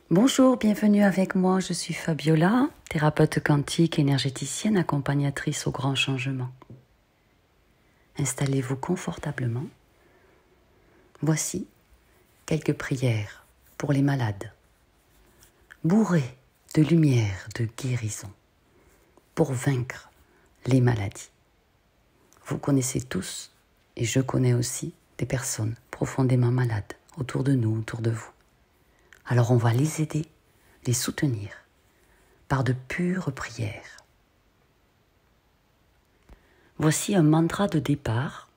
Bonjour, bienvenue avec moi, je suis Fabiola, thérapeute quantique, énergéticienne, accompagnatrice au grand changement. Installez-vous confortablement. Voici quelques prières pour les malades, bourrées de lumière, de guérison, pour vaincre les maladies. Vous connaissez tous, et je connais aussi, des personnes profondément malades autour de nous, autour de vous. Alors on va les aider, les soutenir par de pures prières. Voici un mantra de départ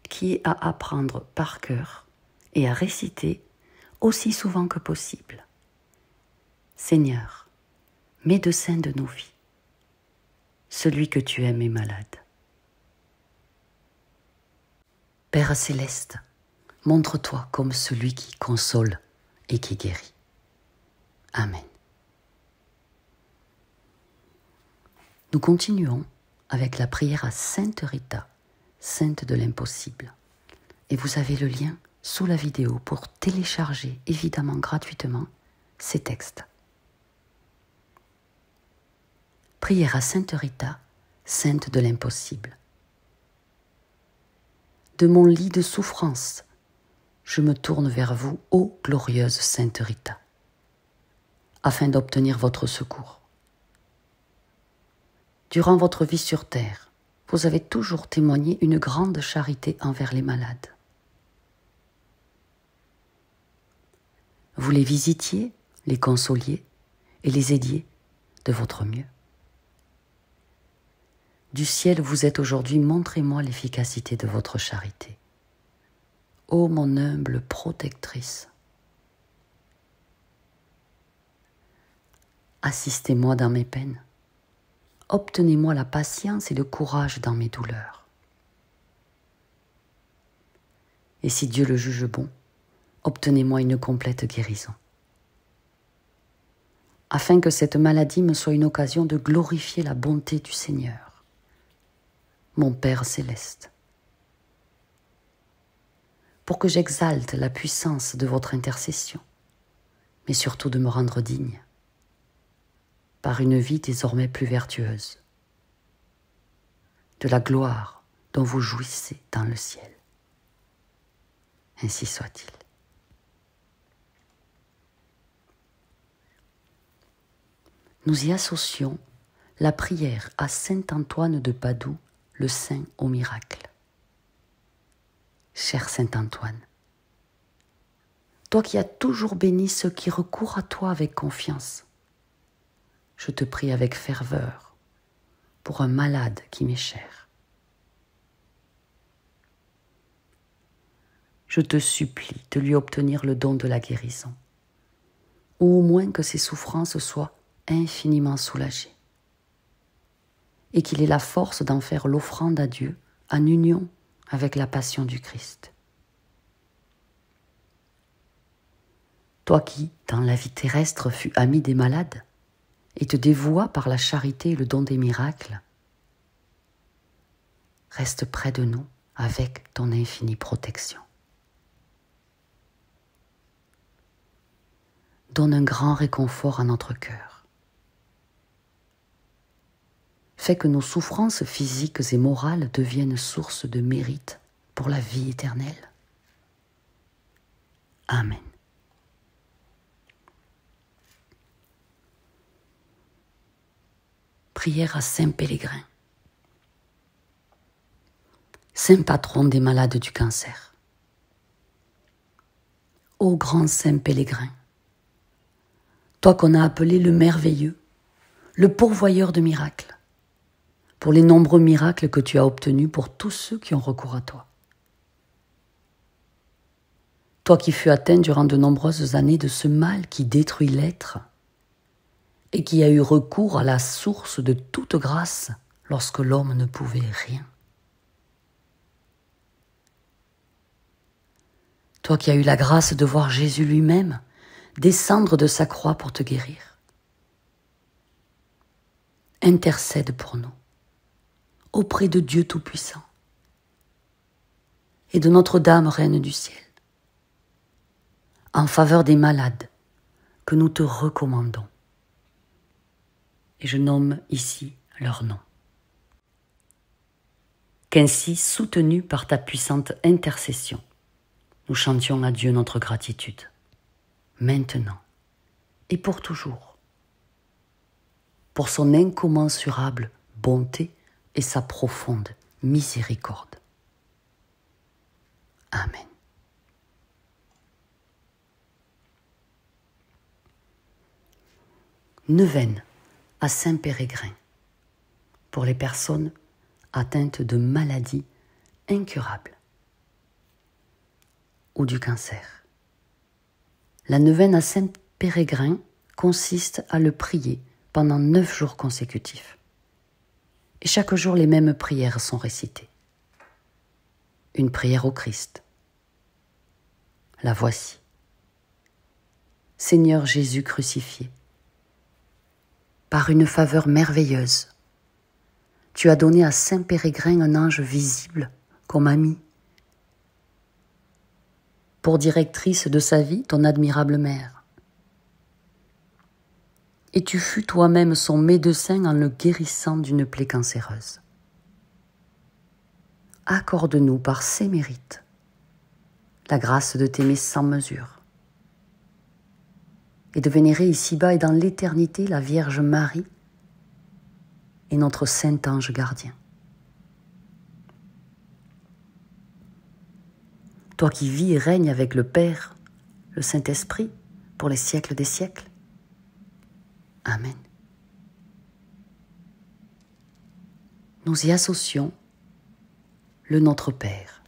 qui est à apprendre par cœur et à réciter aussi souvent que possible. Seigneur, médecin de nos vies, celui que tu aimes est malade. Père céleste, montre-toi comme celui qui console et qui guérit. Amen. Nous continuons avec la prière à Sainte Rita, Sainte de l'impossible. Et vous avez le lien sous la vidéo pour télécharger évidemment gratuitement ces textes. Prière à Sainte Rita, Sainte de l'impossible. De mon lit de souffrance, je me tourne vers vous, ô glorieuse Sainte Rita, afin d'obtenir votre secours. Durant votre vie sur terre, vous avez toujours témoigné une grande charité envers les malades. Vous les visitiez, les consoliez et les aidiez de votre mieux. Du ciel vous êtes aujourd'hui, montrez-moi l'efficacité de votre charité. Ô mon humble protectrice, assistez-moi dans mes peines. Obtenez-moi la patience et le courage dans mes douleurs. Et si Dieu le juge bon, obtenez-moi une complète guérison, afin que cette maladie me soit une occasion de glorifier la bonté du Seigneur, mon Père céleste, pour que j'exalte la puissance de votre intercession, mais surtout de me rendre digne, par une vie désormais plus vertueuse, de la gloire dont vous jouissez dans le ciel. Ainsi soit-il. Nous y associons la prière à saint Antoine de Padoue, le saint au miracle. Cher saint Antoine, toi qui as toujours béni ceux qui recourent à toi avec confiance, je te prie avec ferveur pour un malade qui m'est cher. Je te supplie de lui obtenir le don de la guérison, ou au moins que ses souffrances soient infiniment soulagées, et qu'il ait la force d'en faire l'offrande à Dieu en union avec la passion du Christ. Toi qui, dans la vie terrestre, fus ami des malades, et te dévoua par la charité et le don des miracles, reste près de nous avec ton infinie protection. Donne un grand réconfort à notre cœur. Fais que nos souffrances physiques et morales deviennent source de mérite pour la vie éternelle. Amen. Prière à Saint Pélégrin, Saint patron des malades du cancer. Ô grand Saint Pélégrin, toi qu'on a appelé le merveilleux, le pourvoyeur de miracles, pour les nombreux miracles que tu as obtenus pour tous ceux qui ont recours à toi. Toi qui fus atteint durant de nombreuses années de ce mal qui détruit l'être et qui a eu recours à la source de toute grâce lorsque l'homme ne pouvait rien. Toi qui as eu la grâce de voir Jésus lui-même descendre de sa croix pour te guérir. Intercède pour nous auprès de Dieu Tout-Puissant et de Notre-Dame, Reine du Ciel, en faveur des malades que nous te recommandons. Et je nomme ici leur nom. Qu'ainsi, soutenus par ta puissante intercession, nous chantions à Dieu notre gratitude, maintenant et pour toujours, pour son incommensurable bonté et sa profonde miséricorde. Amen. Neuvaine à Saint-Pérégrin pour les personnes atteintes de maladies incurables ou du cancer. La neuvaine à Saint-Pérégrin consiste à le prier pendant 9 jours consécutifs. Et chaque jour, les mêmes prières sont récitées. Une prière au Christ. La voici. Seigneur Jésus crucifié, par une faveur merveilleuse, tu as donné à Saint-Pérégrin un ange visible comme ami. Pour directrice de sa vie, ton admirable mère. Et tu fus toi-même son médecin en le guérissant d'une plaie cancéreuse. Accorde-nous par ses mérites la grâce de t'aimer sans mesure et de vénérer ici-bas et dans l'éternité la Vierge Marie et notre saint ange gardien. Toi qui vis et règnes avec le Père, le Saint-Esprit, pour les siècles des siècles. Amen. Nous y associons le Notre Père.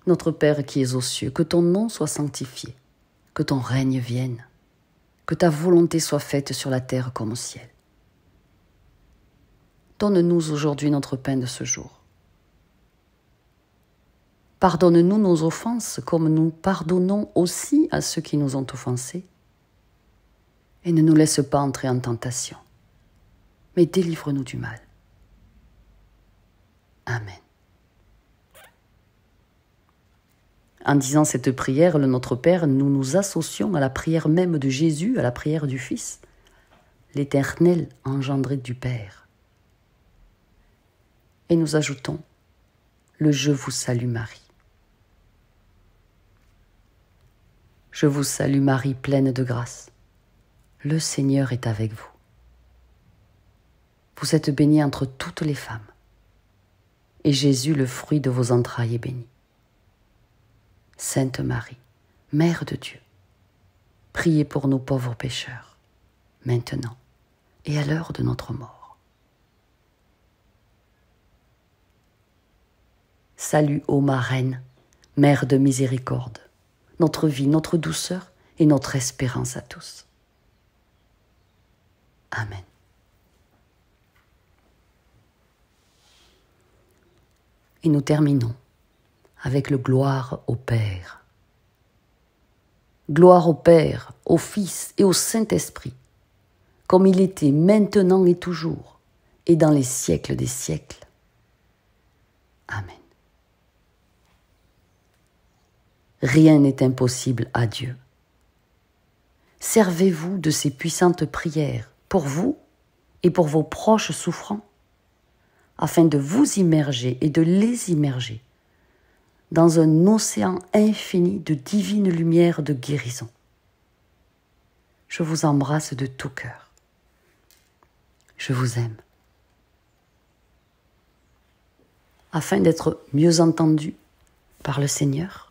Notre Père qui es aux cieux, que ton nom soit sanctifié, que ton règne vienne, que ta volonté soit faite sur la terre comme au ciel. Donne-nous aujourd'hui notre pain de ce jour. Pardonne-nous nos offenses comme nous pardonnons aussi à ceux qui nous ont offensés. Et ne nous laisse pas entrer en tentation, mais délivre-nous du mal. Amen. En disant cette prière, le Notre Père, nous nous associons à la prière même de Jésus, à la prière du Fils, l'Éternel engendré du Père. Et nous ajoutons le Je vous salue Marie. Je vous salue Marie, pleine de grâce. Le Seigneur est avec vous. Vous êtes bénie entre toutes les femmes, et Jésus, le fruit de vos entrailles, est béni. Sainte Marie, Mère de Dieu, priez pour nous pauvres pécheurs, maintenant et à l'heure de notre mort. Salut, ô ma Reine, Mère de miséricorde, notre vie, notre douceur et notre espérance à tous. Amen. Et nous terminons avec le gloire au Père. Gloire au Père, au Fils et au Saint-Esprit, comme il était maintenant et toujours, et dans les siècles des siècles. Amen. Rien n'est impossible à Dieu. Servez-vous de ces puissantes prières pour vous et pour vos proches souffrants, afin de vous immerger et de les immerger dans un océan infini de divine lumière de guérison. Je vous embrasse de tout cœur. Je vous aime. Afin d'être mieux entendu par le Seigneur,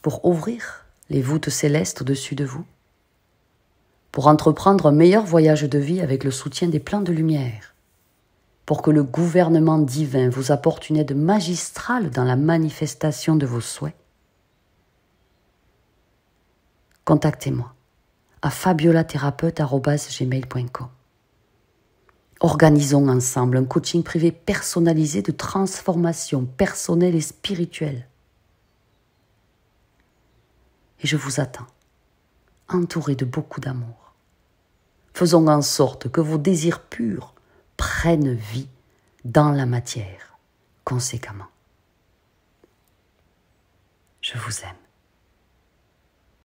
pour ouvrir les voûtes célestes au-dessus de vous, pour entreprendre un meilleur voyage de vie avec le soutien des plans de lumière, pour que le gouvernement divin vous apporte une aide magistrale dans la manifestation de vos souhaits. Contactez-moi à fabiolathérapeute@gmail.com. Organisons ensemble un coaching privé personnalisé de transformation personnelle et spirituelle. Et je vous attends, entouré de beaucoup d'amour. Faisons en sorte que vos désirs purs prennent vie dans la matière, conséquemment. Je vous aime.